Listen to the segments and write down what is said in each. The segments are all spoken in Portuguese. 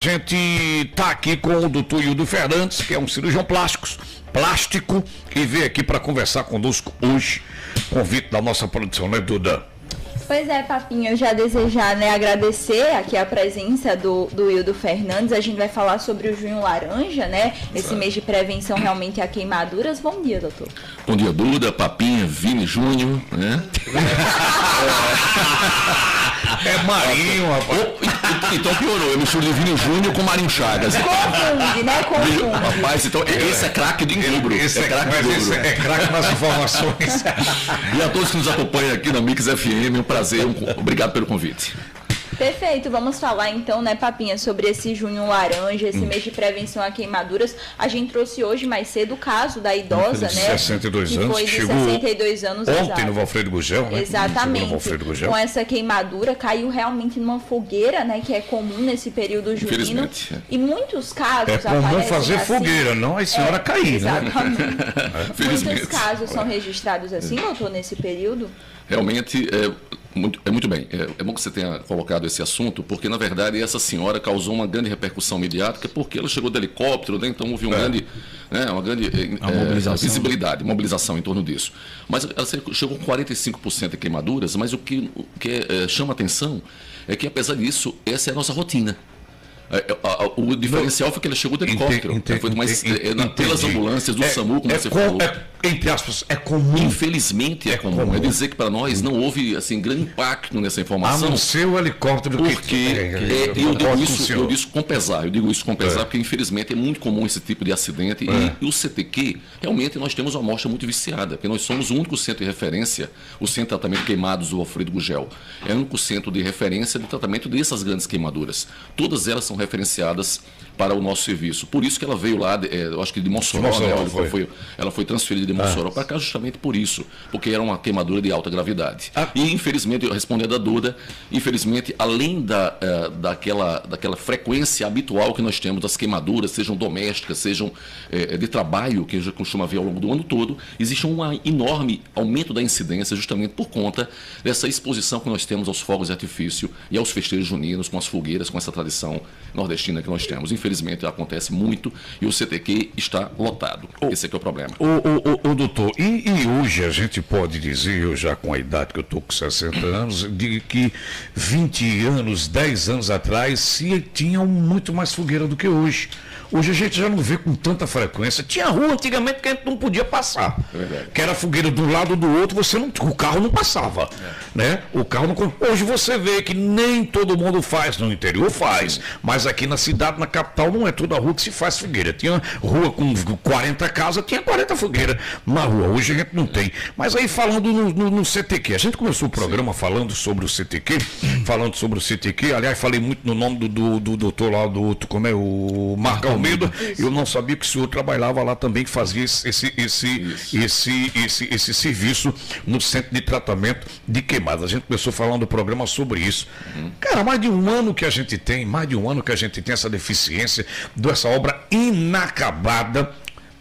A gente está aqui com o doutor Hildo Fernandes, que é um cirurgião plástico, que veio aqui para conversar conosco hoje. Convite da nossa produção, né, Duda? Pois é, Papinho, eu já desejar, agradecer aqui a presença do Hildo Fernandes. A gente vai falar sobre o Junho Laranja, né? Esse mês de prevenção realmente a queimaduras. Bom dia, doutor. Bom dia, Duda, Papinha, Vini Júnior, né? É Marinho, rapaz. Então piorou, eu misturo de Vini Júnior com Marinho Chagas. Confunde, né? Confunde. Rapaz, então esse é craque de equilíbrio. Esse é craque nas informações. E a todos que nos acompanham aqui na Mix FM, um prazer, obrigado pelo convite. Perfeito, vamos falar então, né, Papinha, sobre esse Junho Laranja, esse mês de prevenção a queimaduras. A gente trouxe hoje mais cedo o caso da idosa, né? 62 que anos, foi de chegou 62 anos. Ontem exato. no Valfredo Gugel, né? Exatamente. Valfredo Gugel. Com essa queimadura, caiu realmente numa fogueira, né, que é comum nesse período junino. Infelizmente. E muitos casos É comum aparecem fazer assim, fogueira, não a senhora cair, exatamente. né? Muitos casos são registrados assim, doutor, nesse período? Realmente, muito bem. É bom que você tenha colocado esse assunto, porque, na verdade, essa senhora causou uma grande repercussão mediática, porque ela chegou de helicóptero, né? Então houve uma grande mobilização em torno disso. Mas ela chegou com 45% de queimaduras, mas o que chama atenção é que, apesar disso, essa é a nossa rotina. O diferencial foi que ela chegou de helicóptero. Foi pelas ambulâncias do SAMU, como você falou. Entre aspas, é comum. Infelizmente é comum. É dizer que para nós não houve assim, grande impacto nessa informação. A não ser o helicóptero eu digo isso com pesar. Eu digo isso com pesar porque, infelizmente, é muito comum esse tipo de acidente. E o CTQ, realmente, nós temos uma amostra muito viciada, porque nós somos o único centro de referência, o Centro de Tratamento de Queimados do Valfredo Gugel. É o único centro de referência de tratamento dessas grandes queimaduras. Todas elas são referenciadas para o nosso serviço. Por isso que ela veio lá, eu acho que de Mossoró, ela foi transferida de Mossoró para cá justamente por isso, porque era uma queimadura de alta gravidade. E, infelizmente, respondendo a Duda, infelizmente, além daquela frequência habitual que nós temos das queimaduras, sejam domésticas, sejam de trabalho, que a gente costuma ver ao longo do ano todo, existe um enorme aumento da incidência justamente por conta dessa exposição que nós temos aos fogos de artifício e aos festejos juninos, com as fogueiras, com essa tradição nordestina que nós temos. Infelizmente, acontece muito e o CTQ está lotado. Esse é que é o problema. Doutor, e hoje a gente pode dizer, eu já com a idade que eu estou com 60 anos, de que 20 anos, 10 anos atrás, se tinha muito mais fogueira do que hoje. Hoje a gente já não vê com tanta frequência. Tinha rua antigamente que a gente não podia passar. Que era fogueira de um lado ou do outro, o carro não passava. Né? O carro não. Hoje você vê que nem todo mundo faz, no interior faz. Mas aqui na cidade, na capital, não é toda rua que se faz fogueira. Tinha rua com 40 casas, tinha 40 fogueiras na rua. Hoje a gente não tem. Mas aí falando no CTQ, a gente começou o programa falando sobre o CTQ, aliás, falei muito no nome do doutor lá, como é o Marco Almeida. Eu não sabia que o senhor trabalhava lá também, que fazia esse serviço no centro de tratamento de queimadas. A gente começou falando do programa sobre isso. Cara, mais de um ano que a gente tem essa deficiência dessa obra inacabada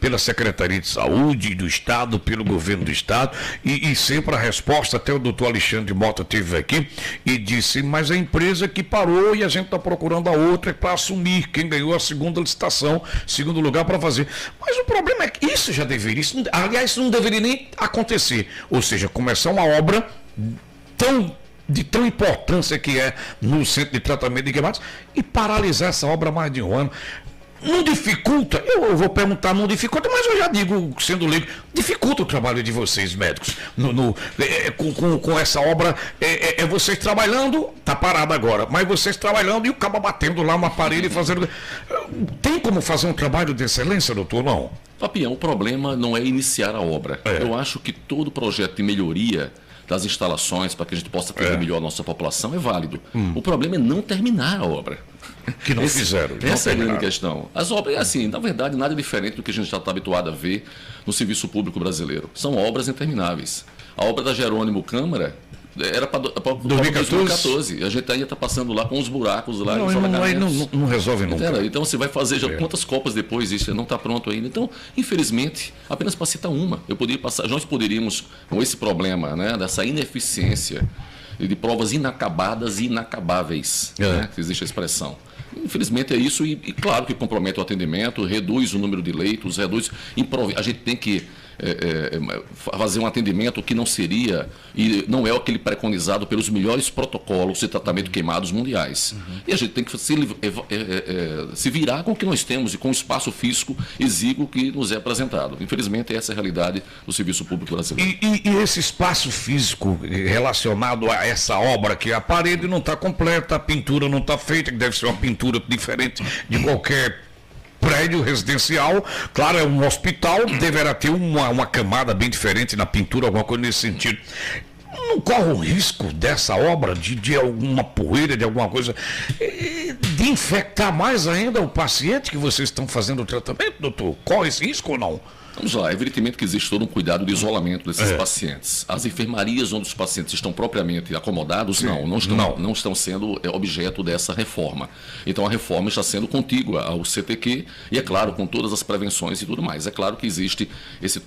pela Secretaria de Saúde do Estado, pelo governo do Estado, e sempre a resposta, até o doutor Alexandre Mota esteve aqui e disse, mas a empresa que parou e a gente está procurando a outra para assumir, quem ganhou a segunda licitação, segundo lugar para fazer. Mas o problema é que isso já deveria, isso não deveria nem acontecer, ou seja, começar uma obra de tão importância que é no centro de tratamento de queimados e paralisar essa obra há mais de um ano. Não dificulta, eu vou perguntar, não dificulta, mas eu já digo, sendo leigo, dificulta o trabalho de vocês, médicos, com essa obra, vocês trabalhando, está parado agora, mas vocês trabalhando e o cabo batendo lá uma parede e fazendo... Tem como fazer um trabalho de excelência, doutor, não? Papião, o problema não é iniciar a obra. Eu acho que todo projeto de melhoria das instalações para que a gente possa atender melhor a nossa população é válido. O problema é não terminar a obra. Que não fizeram. Essa é a grande questão. As obras, assim, na verdade, nada diferente do que a gente já está habituado a ver no serviço público brasileiro. São obras intermináveis. A obra da Jerônimo Câmara era para 2014. A gente ainda está passando lá com os buracos lá. Não resolve nunca. Então você vai fazer já quantas copas depois isso não está pronto ainda. Então, infelizmente, apenas para citar uma, nós poderíamos, com esse problema, né, dessa ineficiência de provas inacabadas e inacabáveis, né, que existe a expressão. Infelizmente é isso, e claro que compromete o atendimento, reduz o número de leitos, a gente tem que fazer um atendimento que não seria, e não é aquele preconizado pelos melhores protocolos de tratamento de queimados mundiais. E a gente tem que se virar com o que nós temos e com o espaço físico exíguo que nos é apresentado. Infelizmente, essa é a realidade do serviço público brasileiro. E esse espaço físico relacionado a essa obra, que a parede não está completa, a pintura não está feita, que deve ser uma pintura diferente de qualquer prédio residencial, claro, é um hospital, deverá ter uma camada bem diferente na pintura, alguma coisa nesse sentido. Não corre o risco dessa obra, de alguma poeira, de alguma coisa, de infectar mais ainda o paciente que vocês estão fazendo o tratamento, doutor? Corre esse risco ou não? Vamos lá, evidentemente que existe todo um cuidado de isolamento desses pacientes. As enfermarias onde os pacientes estão propriamente acomodados, não estão sendo objeto dessa reforma. Então a reforma está sendo contígua ao CTQ e, é claro, com todas as prevenções e tudo mais. É claro que existe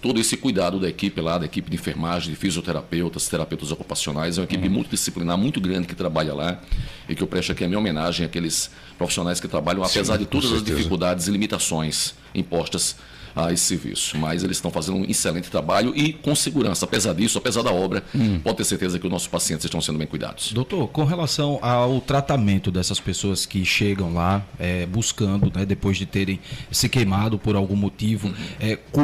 todo esse cuidado da equipe lá, da equipe de enfermagem, de fisioterapeutas, terapeutas ocupacionais. É uma equipe multidisciplinar, muito grande que trabalha lá e que eu presto aqui a minha homenagem àqueles profissionais que trabalham, apesar de todas as dificuldades e limitações impostas a esse serviço, mas eles estão fazendo um excelente trabalho e com segurança. Apesar disso, apesar da obra, pode ter certeza que os nossos pacientes estão sendo bem cuidados. Doutor, com relação ao tratamento dessas pessoas que chegam lá buscando, né, depois de terem se queimado por algum motivo,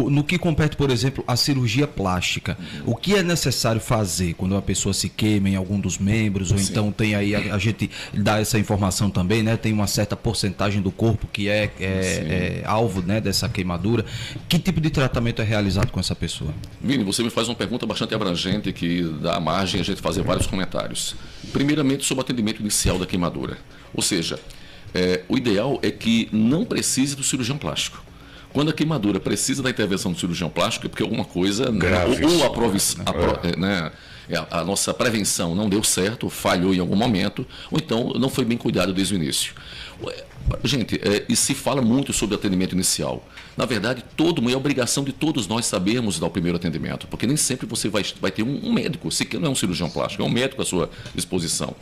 no que compete, por exemplo, a cirurgia plástica, o que é necessário fazer quando uma pessoa se queima em algum dos membros, ou então tem aí, a gente dá essa informação também, né, tem uma certa porcentagem do corpo que é alvo, né, dessa queimadura. Que tipo de tratamento é realizado com essa pessoa? Vini, você me faz uma pergunta bastante abrangente que dá margem a gente fazer vários comentários. Primeiramente, sobre o atendimento inicial da queimadura. Ou seja, o ideal é que não precise do cirurgião plástico. Quando a queimadura precisa da intervenção do cirurgião plástico, é porque alguma coisa, a nossa prevenção não deu certo, falhou em algum momento, ou então não foi bem cuidado desde o início. Gente, e se fala muito sobre atendimento inicial. Na verdade, é obrigação de todos nós sabermos dar o primeiro atendimento, porque nem sempre você vai ter um médico, sequer não é um cirurgião plástico, é um médico à sua disposição.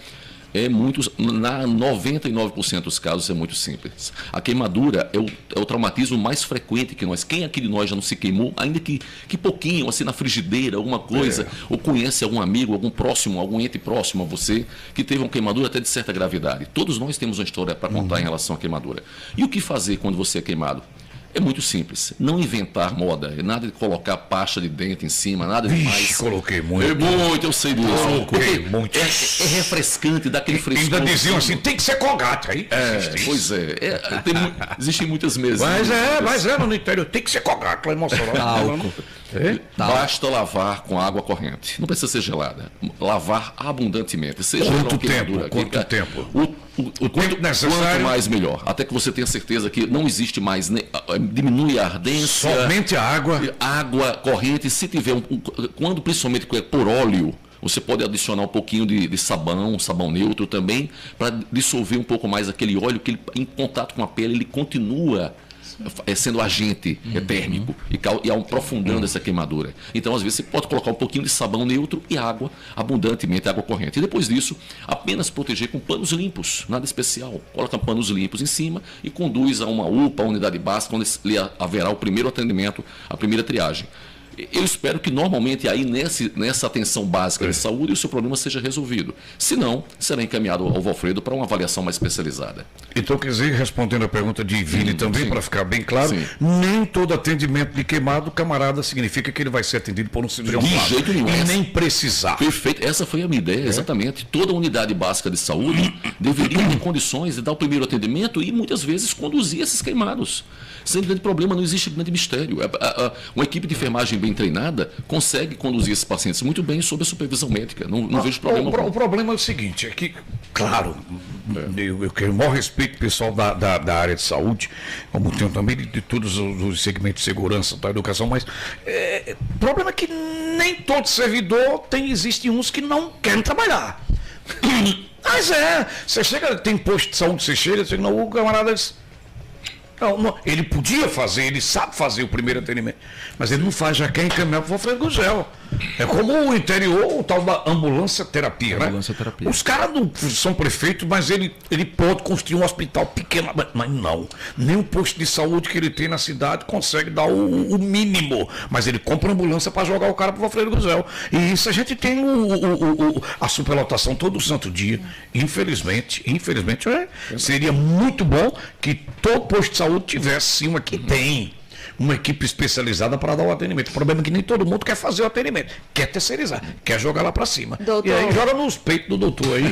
Na 99% dos casos é muito simples. A queimadura é o traumatismo mais frequente que nós. Quem aqui de nós já não se queimou, ainda que pouquinho, assim na frigideira, alguma coisa, ou conhece algum amigo, algum ente próximo a você, que teve uma queimadura até de certa gravidade. Todos nós temos uma história para contar em relação à queimadura. E o que fazer quando você é queimado? É muito simples. Não inventar moda. Nada de colocar pasta de dente em cima, nada demais. Coloquei muito. Eu sei disso. Coloquei muito. É refrescante, dá aquele frescor. Ainda diziam assim, tem que ser Colgate. Aí, pois é. Existem muitas mesas. Mas no interior, tem que ser Colgate. Lá emocionado. Basta lavar com água corrente. Não precisa ser gelada. Lavar abundantemente. Quanto tempo? Quanto mais, melhor. Até que você tenha certeza que não existe mais, diminui a ardência. Somente a água. Água corrente. Se tiver, quando principalmente por óleo, você pode adicionar um pouquinho de sabão neutro também, para dissolver um pouco mais aquele óleo que em contato com a pele ele continua sendo agente térmico e aprofundando essa queimadura. Então, às vezes, você pode colocar um pouquinho de sabão neutro e água, abundantemente água corrente. E depois disso, apenas proteger com panos limpos, nada especial. Coloca panos limpos em cima e conduz a uma UPA, a unidade básica, onde haverá o primeiro atendimento, a primeira triagem. Eu espero que normalmente aí nessa atenção básica de saúde o seu problema seja resolvido. Se não, será encaminhado ao Valfredo para uma avaliação mais especializada. Então, quer dizer, respondendo a pergunta de Vini também, para ficar bem claro, nem todo atendimento de queimado, camarada, significa que ele vai ser atendido por um cirurgião plástico. De jeito nenhum. E nem precisar. Perfeito. Essa foi a minha ideia, exatamente. Toda unidade básica de saúde deveria ter condições de dar o primeiro atendimento e muitas vezes conduzir esses queimados. Sem grande problema, não existe grande mistério. Uma equipe de enfermagem bem treinada consegue conduzir esses pacientes muito bem sob a supervisão médica. Não vejo problema. O problema é o seguinte, é que, claro, eu quero o maior respeito pessoal da área de saúde, como tenho também de todos os segmentos de segurança da educação, mas o problema é que nem todo servidor existem uns que não querem trabalhar. Mas você chega, tem posto de saúde, você chega, não, o camarada diz, Não, ele podia fazer, ele sabe fazer o primeiro atendimento, mas ele não faz, já quer encaminhar para o Alfredo Gugel. É como o interior, o tal da ambulância terapia, né? Ambulância terapia. Os caras não são prefeitos, mas ele pode construir um hospital pequeno, mas não. Nem o posto de saúde que ele tem na cidade consegue dar o mínimo. Mas ele compra ambulância para jogar o cara para o Alfredo Gugel. E isso a gente tem a superlotação todo santo dia. Infelizmente, seria muito bom que todo posto de saúde tivesse sim uma que tem uma equipe especializada para dar o atendimento. O problema é que nem todo mundo quer fazer o atendimento, quer terceirizar, quer jogar lá para cima. Doutor... E aí joga nos peitos do doutor aí,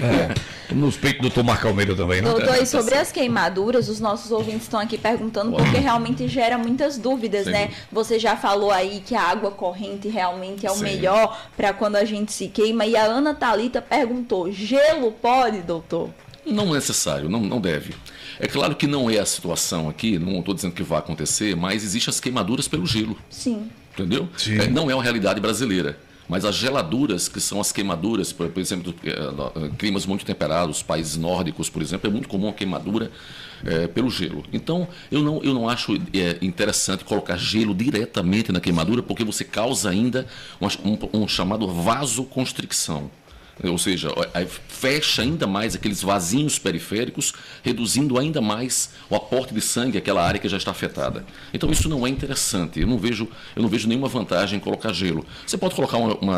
nos peitos do doutor Marco Almeida também, né? Doutor, e sobre as queimaduras, os nossos ouvintes estão aqui perguntando porque realmente gera muitas dúvidas, né? Você já falou aí que a água corrente realmente é o melhor para quando a gente se queima. E a Ana Thalita perguntou, gelo pode, doutor? Não é necessário, não deve. É claro que não é a situação aqui, não estou dizendo que vai acontecer, mas existem as queimaduras pelo gelo. Sim. Entendeu? Sim. Não é uma realidade brasileira. Mas as geladuras, que são as queimaduras, por exemplo, climas muito temperados, países nórdicos, por exemplo, é muito comum a queimadura pelo gelo. Então, eu não acho interessante colocar gelo diretamente na queimadura, porque você causa ainda um chamado vasoconstricção. Ou seja, fecha ainda mais aqueles vasinhos periféricos, reduzindo ainda mais o aporte de sangue àquela área que já está afetada. Então isso não é interessante. Eu não vejo nenhuma vantagem em colocar gelo. Você pode colocar uma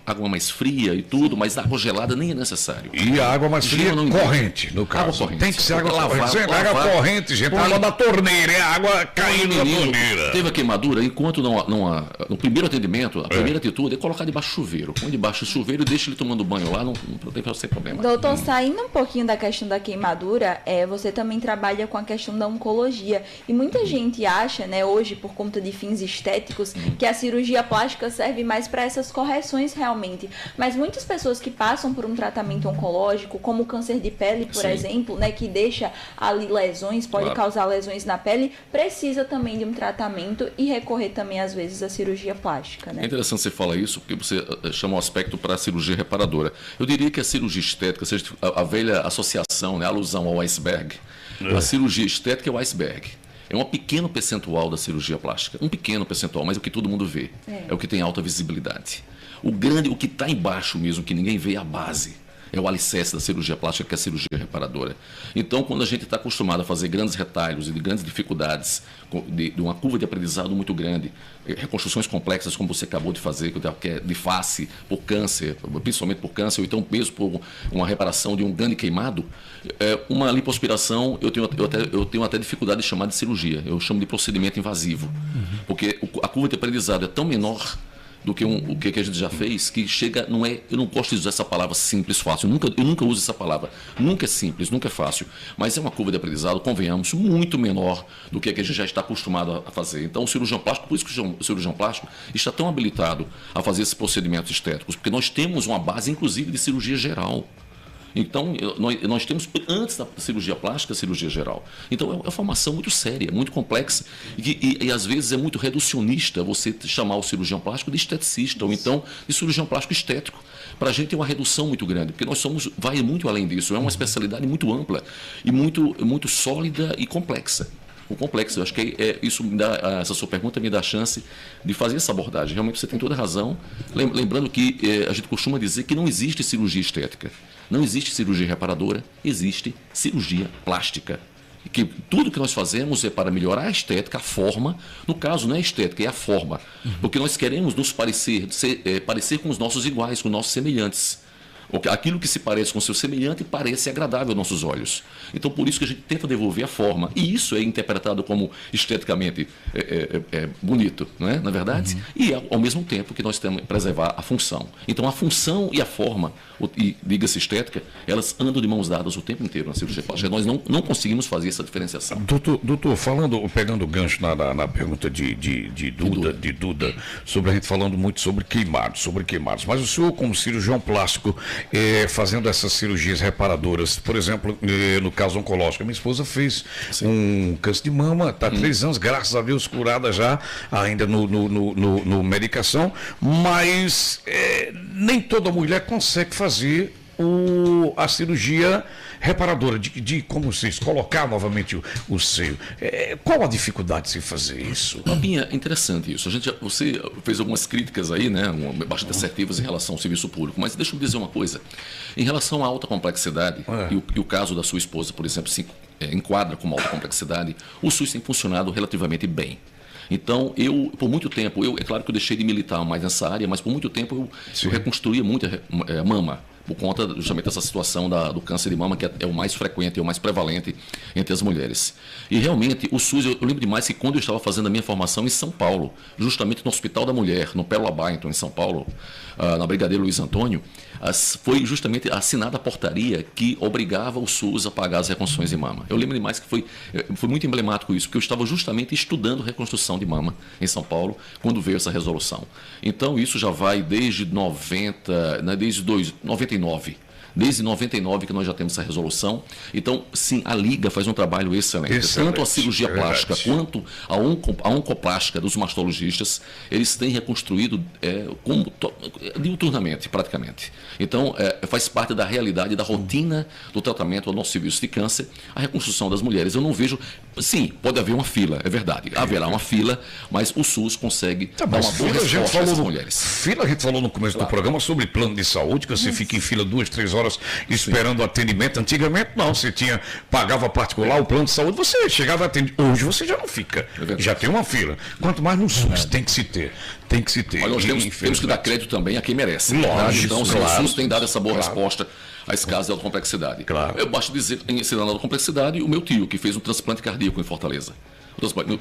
água mais fria e tudo, mas água gelada nem é necessário. E a água mais fria corrente, no caso. Água corrente. Tem que ser água corrente. Lavar. Água corrente, gente. Água da torneira, é água caindo da torneira. Teve a queimadura, enquanto no primeiro atendimento, a primeira atitude é colocar debaixo do chuveiro. Põe debaixo do chuveiro e deixa ele tomando banho lá, não tem para ser problema. Doutor, saindo um pouquinho da questão da queimadura, você também trabalha com a questão da oncologia. E muita gente acha, né, hoje, por conta de fins estéticos, que a cirurgia plástica serve mais para essas correções realmente. Mas muitas pessoas que passam por um tratamento oncológico, como o câncer de pele, por exemplo, né, que deixa ali lesões, pode causar lesões na pele, precisa também de um tratamento e recorrer também, às vezes, à cirurgia plástica. Né? É interessante você falar isso, porque você chama o aspecto para a cirurgia reparadora. Eu diria que a cirurgia estética, seja a velha associação, né, a alusão ao iceberg, a cirurgia estética é o iceberg. É um pequeno percentual da cirurgia plástica. Um pequeno percentual, mas é o que todo mundo vê. É o que tem alta visibilidade. O que está embaixo mesmo, que ninguém vê, é a base. É o alicerce da cirurgia plástica, que é a cirurgia reparadora. Então, quando a gente está acostumado a fazer grandes retalhos e de grandes dificuldades, de uma curva de aprendizado muito grande, reconstruções complexas, como você acabou de fazer, que é de face, por câncer, principalmente por câncer, ou então mesmo por uma reparação de um grande queimado, uma lipoaspiração, eu tenho até dificuldade de chamar de cirurgia. Eu chamo de procedimento invasivo. Porque a curva de aprendizado é tão menor do que o que a gente já fez, que chega, eu não gosto de usar essa palavra simples, fácil, eu nunca uso essa palavra, nunca é simples, nunca é fácil, mas é uma curva de aprendizado, convenhamos, muito menor do que a gente já está acostumado a fazer. Então o cirurgião plástico, por isso que o cirurgião plástico está tão habilitado a fazer esses procedimentos estéticos, porque nós temos uma base, inclusive, de cirurgia geral. Então, nós temos, antes da cirurgia plástica, a cirurgia geral. Então, é uma formação muito séria, muito complexa, e às vezes é muito reducionista você chamar o cirurgião plástico de esteticista, ou então de cirurgião plástico estético. Para a gente é uma redução muito grande, porque vai muito além disso, é uma especialidade muito ampla, e muito sólida e complexa. Complexo. Eu acho que isso essa sua pergunta me dá a chance de fazer essa abordagem. Realmente você tem toda a razão. Lembrando que a gente costuma dizer que não existe cirurgia estética, não existe cirurgia reparadora, existe cirurgia plástica. E que tudo que nós fazemos é para melhorar a estética, a forma. No caso, não é a estética, é a forma. Porque nós queremos nos parecer com os nossos iguais, com os nossos semelhantes. Aquilo que se parece com o seu semelhante parece agradável aos nossos olhos. Então, por isso que a gente tenta devolver a forma. E isso é interpretado como esteticamente bonito, não é? Na verdade? E, ao mesmo tempo, que nós temos que preservar a função. Então, a função e a forma, e diga-se estética, elas andam de mãos dadas o tempo inteiro na cirurgia plástica. Nós não conseguimos fazer essa diferenciação. Doutor, pegando o gancho na pergunta de Duda, sobre a gente falando muito sobre queimados. Mas o senhor, como cirurgião plástico, fazendo essas cirurgias reparadoras, por exemplo, no caso oncológico, minha esposa fez um câncer de mama, está há 3 anos, graças a Deus, curada já, ainda no medicação, mas nem toda mulher consegue fazer a cirurgia reparadora, de como se diz, colocar novamente o seio. Qual a dificuldade de se fazer isso? Papinha, interessante isso. Você fez algumas críticas aí, né, bastante assertivas em relação ao serviço público, mas deixa eu dizer uma coisa. Em relação à alta complexidade, e o caso da sua esposa, por exemplo, se enquadra como alta complexidade, o SUS tem funcionado relativamente bem. Então, por muito tempo, é claro que eu deixei de militar mais nessa área, mas por muito tempo eu reconstruía muito a mama, por conta justamente dessa situação do câncer de mama, que é o mais frequente, é o mais prevalente entre as mulheres. E realmente, o SUS, eu lembro demais que quando eu estava fazendo a minha formação em São Paulo, justamente no Hospital da Mulher, no Pérola Byington, em São Paulo, na Brigadeiro Luiz Antônio, foi justamente assinada a portaria que obrigava o SUS a pagar as reconstruções de mama. Eu lembro demais que foi muito emblemático isso, porque eu estava justamente estudando reconstrução de mama em São Paulo, quando veio essa resolução. Então, isso já vai desde 99. Desde 99 que nós já temos essa resolução. Então, sim, a Liga faz um trabalho excelente. Tanto a cirurgia plástica quanto a oncoplástica dos mastologistas, eles têm reconstruído diuturnamente, praticamente. Então, faz parte da realidade, da rotina do tratamento ao nosso serviço de câncer, a reconstrução das mulheres. Eu não vejo... Sim, pode haver uma fila, é verdade. Haverá uma fila, mas o SUS consegue dar uma boa resposta a essas mulheres. Fila, a gente falou no começo do programa sobre plano de saúde, que você fica em fila 2, 3 horas esperando o atendimento. Antigamente não, você pagava particular o plano de saúde, você chegava a atender. Hoje você já não fica, já tem uma fila. Quanto mais no SUS, tem que se ter. Mas nós temos que dar crédito também a quem merece. Lógico, então, o SUS tem dado essa boa resposta a esse caso de alta complexidade. Eu basta dizer, em citando a alta complexidade, o meu tio, que fez um transplante cardíaco em Fortaleza.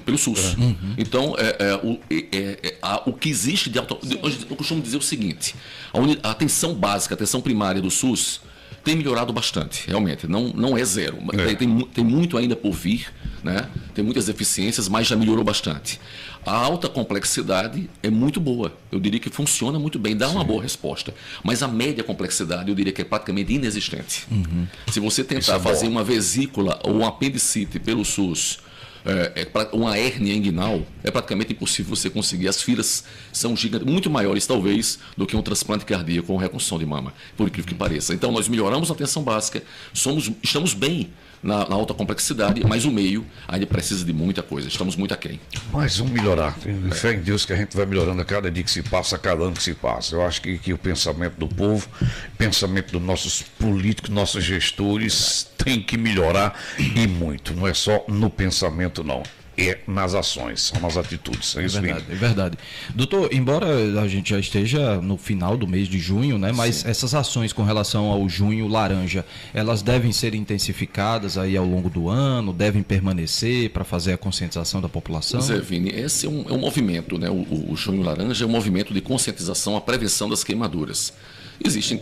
Pelo SUS. Então, o que existe de alta... Eu costumo dizer o seguinte, a atenção básica, a atenção primária do SUS tem melhorado bastante, realmente, não é zero. Tem muito ainda por vir, né? Tem muitas deficiências, mas já melhorou bastante. A alta complexidade é muito boa, eu diria que funciona muito bem, dá uma boa resposta. Mas a média complexidade, eu diria que é praticamente inexistente. Se você tentar fazer uma vesícula ou um apendicite pelo SUS, uma hérnia inguinal, é praticamente impossível você conseguir. As filas são gigantes, muito maiores talvez do que um transplante cardíaco ou reconstrução de mama, por incrível que pareça. Então nós melhoramos a atenção básica, estamos bem na alta complexidade, mas o meio ainda precisa de muita coisa, estamos muito aquém. Mas vamos melhorar, fé em Deus que a gente vai melhorando a cada dia que se passa, a cada ano que se passa. Eu acho que o pensamento do povo, o pensamento dos nossos políticos, nossos gestores tem que melhorar e muito, não é só no pensamento não. É nas ações, são nas atitudes. É verdade. Doutor, embora a gente já esteja no final do mês de junho, né? Mas essas ações com relação ao junho laranja, elas devem ser intensificadas aí ao longo do ano, devem permanecer para fazer a conscientização da população? Zé Vini, esse é um movimento, né? O junho laranja é um movimento de conscientização à prevenção das queimaduras. Existem,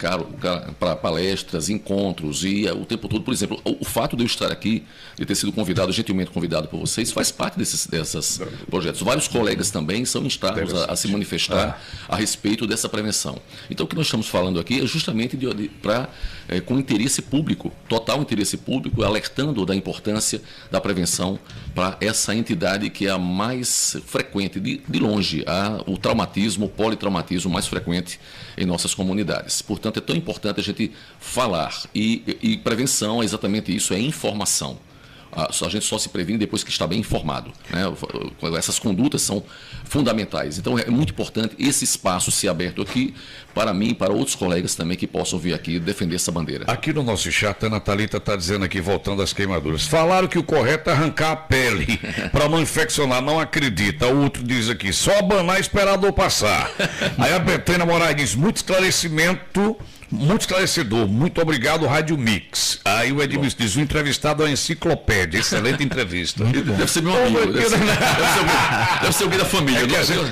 para palestras, encontros e o tempo todo, por exemplo, o fato de eu estar aqui, de ter sido gentilmente convidado por vocês, faz parte desses projetos. Vários colegas também são instados a se manifestar a respeito dessa prevenção. Então, o que nós estamos falando aqui é justamente com interesse público, total interesse público, alertando da importância da prevenção para essa entidade que é a mais frequente, de longe, o traumatismo, o politraumatismo mais frequente em nossas comunidades. Portanto, é tão importante a gente falar. E prevenção é exatamente isso, é informação. A gente só se previne depois que está bem informado, né? Essas condutas são fundamentais. Então, é muito importante esse espaço ser aberto aqui para mim e para outros colegas também que possam vir aqui defender essa bandeira. Aqui no nosso chat, a Natalita está dizendo aqui, voltando às queimaduras. Falaram que o correto é arrancar a pele para não infeccionar. Não acredita. O outro diz aqui, só abanar e esperar a dor passar. Aí a Betânia Moraes diz, muito esclarecedor, muito obrigado, Rádio Mix. Aí o Edmilson diz, o entrevistado é uma enciclopédia, excelente entrevista. Deve ser meu amigo, deve ser alguém da família.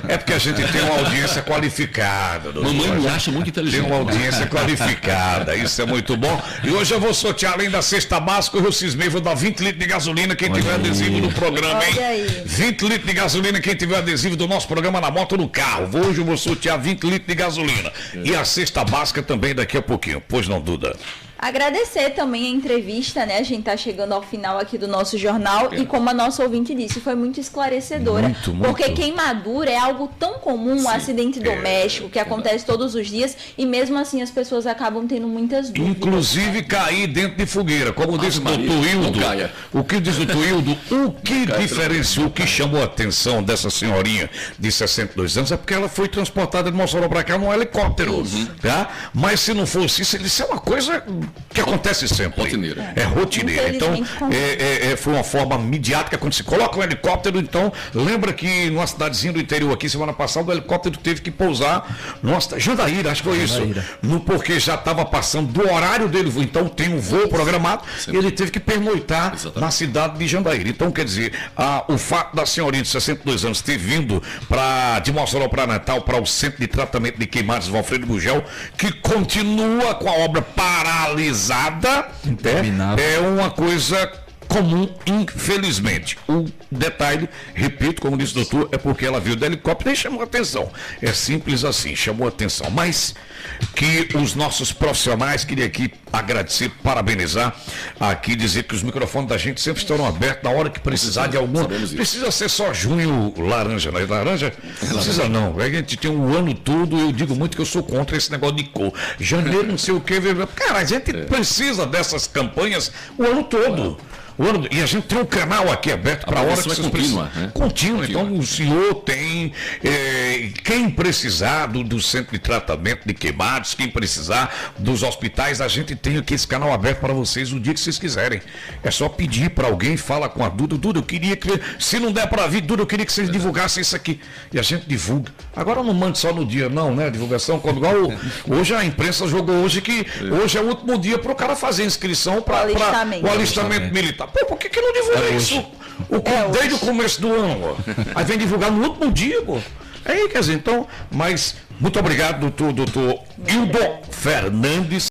É porque a gente tem uma audiência qualificada. Mamãe me acha muito inteligente. Tem uma audiência qualificada, isso é muito bom. E hoje eu vou sortear, além da cesta básica, eu cismei, vou dar 20 litros de gasolina, quem tiver adesivo do programa, hein? 20 litros de gasolina, quem tiver adesivo do nosso programa na moto ou no carro. Hoje eu vou sortear 20 litros de gasolina. E a cesta básica também daqui a pouquinho. Pois não, Duda? Agradecer também a entrevista, né? A gente tá chegando ao final aqui do nosso jornal e como a nossa ouvinte disse, foi muito esclarecedora. Muito. Porque queimadura é algo tão comum, um acidente doméstico que acontece todos os dias e mesmo assim as pessoas acabam tendo muitas dúvidas. Inclusive cair dentro de fogueira, como disse o doutor Hildo. O que diz o doutor Hildo? O que diferenciou, o que chamou a atenção dessa senhorinha de 62 anos é porque ela foi transportada de Mossoró para cá num helicóptero. Tá? Mas se não fosse isso é uma coisa que acontece sempre. Rotineira. É rotineira. Então, foi uma forma midiática. Quando se coloca um helicóptero, então, lembra que numa cidadezinha do interior aqui, semana passada, o helicóptero teve que pousar numa Jandaíra, acho que foi isso. Porque já estava passando do horário dele, então tem um voo programado, e ele teve que pernoitar na cidade de Jandaíra. Então, quer dizer, o fato da senhorinha de 62 anos ter vindo de Mossoró para Natal, para o Centro de Tratamento de Queimados do Alfredo Gugel, que continua com a obra paralisada, é uma coisa comum, infelizmente. O detalhe, repito, como disse o doutor, é porque ela viu do helicóptero e chamou atenção. É simples assim, chamou atenção. Mas que os nossos profissionais, queria aqui agradecer, parabenizar, aqui dizer que os microfones da gente sempre estarão abertos na hora que precisar de alguma. Precisa ser só junho laranja, né? Laranja? Precisa não. A gente tem um ano todo, eu digo muito que eu sou contra esse negócio de cor. Janeiro, não sei o que. Cara, a gente precisa dessas campanhas o ano todo. E a gente tem um canal aqui aberto para a hora que vocês precisam. Né? Contínua. Então o senhor tem, quem precisar do centro de tratamento de queimados, quem precisar dos hospitais, a gente tem aqui esse canal aberto para vocês o dia que vocês quiserem. É só pedir para alguém, fala com a Duda. Duda, eu queria que, se não der para vir, Duda, eu queria que vocês divulgassem isso aqui. E a gente divulga. Agora não mande só no dia, não, né? Divulgação, quando igual hoje a imprensa jogou hoje que hoje é o último dia para o cara fazer inscrição para o alistamento militar. Pô, por que não divulga isso? Desde o começo do ano, aí vem divulgar no último dia, pô. Aí, quer dizer, então, mas muito obrigado, doutor Hildo Fernandes.